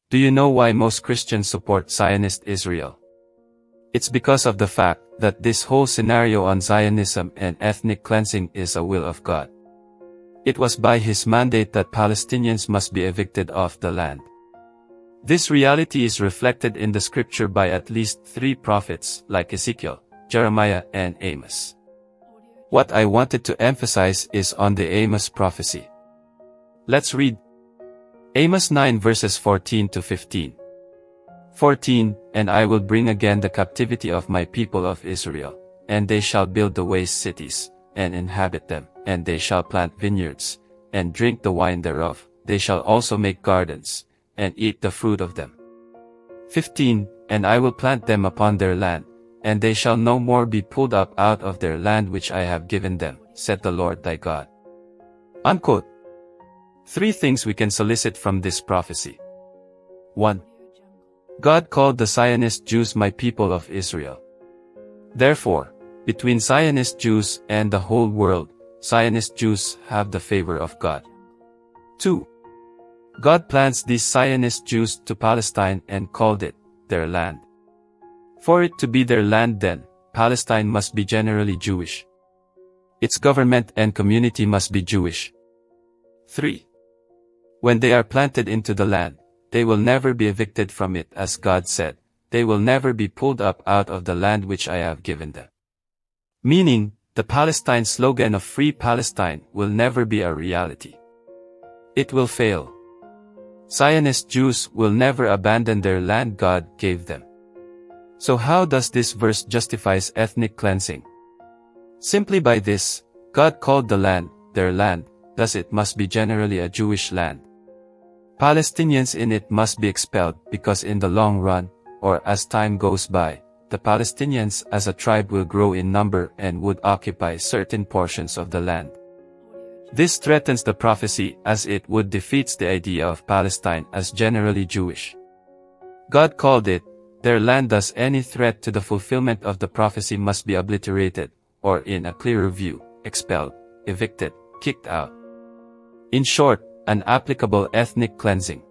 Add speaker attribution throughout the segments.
Speaker 1: Do you know why most Christians support Zionist Israel? It's because of the fact that this whole scenario on Zionism and ethnic cleansing is a will of God. It was by His mandate that Palestinians must be evicted off the land. This reality is reflected in the scripture by at least 3 prophets like Ezekiel, Jeremiah, and Amos. What I wanted to emphasize is on the Amos prophecy. Let's read Amos 9 verses 14 to 15. 14, And I will bring again the captivity of my people of Israel, and they shall build the waste cities, and inhabit them, and they shall plant vineyards, and drink the wine thereof, they shall also make gardens, and eat the fruit of them. 15, And I will plant them upon their land, and they shall no more be pulled up out of their land which I have given them, said the Lord thy God. Unquote. 3 things we can solicit from this prophecy. 1. God called the Zionist Jews my people of Israel. Therefore, between Zionist Jews and the whole world, Zionist Jews have the favor of God. 2. God plants these Zionist Jews to Palestine and called it their land. For it to be their land then, Palestine must be generally Jewish. Its government and community must be Jewish. 3. When they are planted into the land, they will never be evicted from it as God said, they will never be pulled up out of the land which I have given them. Meaning, the Palestine slogan of Free Palestine will never be a reality. It will fail. Zionist Jews will never abandon their land God gave them. So how does this verse justifies ethnic cleansing? Simply by this, God called the land, their land, thus it must be generally a Jewish land. Palestinians in it must be expelled because in the long run, or as time goes by, the Palestinians as a tribe will grow in number and would occupy certain portions of the land. This threatens the prophecy as it would defeats the idea of Palestine as generally Jewish. God called it their land, thus any threat to the fulfillment of the prophecy must be obliterated, or in a clearer view, expelled, evicted, kicked out. In short, an applicable ethnic cleansing.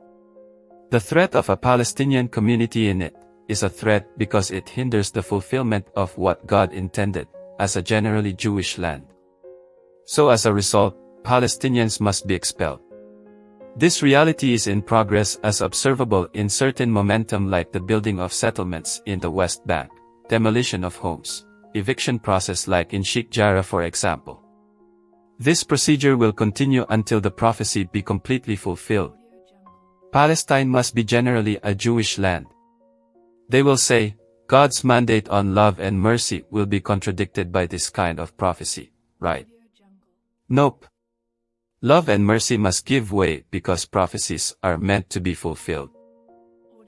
Speaker 1: The threat of a Palestinian community in it is a threat because it hinders the fulfillment of what God intended as a generally Jewish land. So as a result, Palestinians must be expelled. This reality is in progress as observable in certain momentum like the building of settlements in the West Bank, demolition of homes, eviction process like in Sheikh Jarrah for example. This procedure will continue until the prophecy be completely fulfilled. Palestine must be generally a Jewish land. They will say, God's mandate on love and mercy will be contradicted by this kind of prophecy, right? Nope. Love and mercy must give way because prophecies are meant to be fulfilled.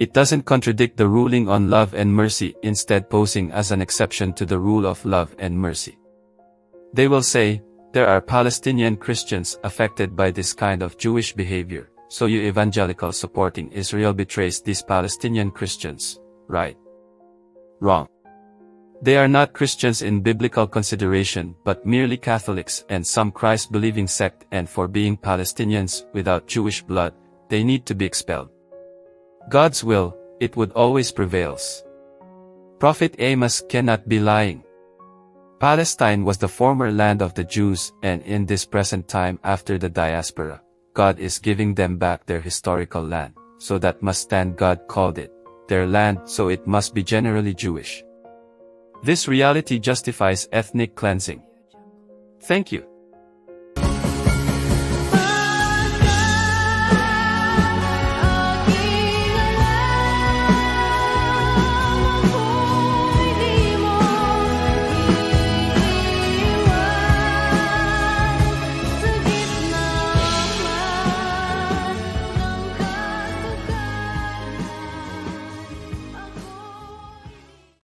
Speaker 1: It doesn't contradict the ruling on love and mercy, instead posing as an exception to the rule of love and mercy. They will say, there are Palestinian Christians affected by this kind of Jewish behavior, so you evangelical supporting Israel betrays these Palestinian Christians, right? Wrong. They are not Christians in biblical consideration but merely Catholics and some Christ-believing sect, and for being Palestinians without Jewish blood, they need to be expelled. God's will, it would always prevails. Prophet Amos cannot be lying. Palestine was the former land of the Jews, and in this present time after the diaspora, God is giving them back their historical land, so that must stand. God called it their land, so it must be generally Jewish. This reality justifies ethnic cleansing. Thank you.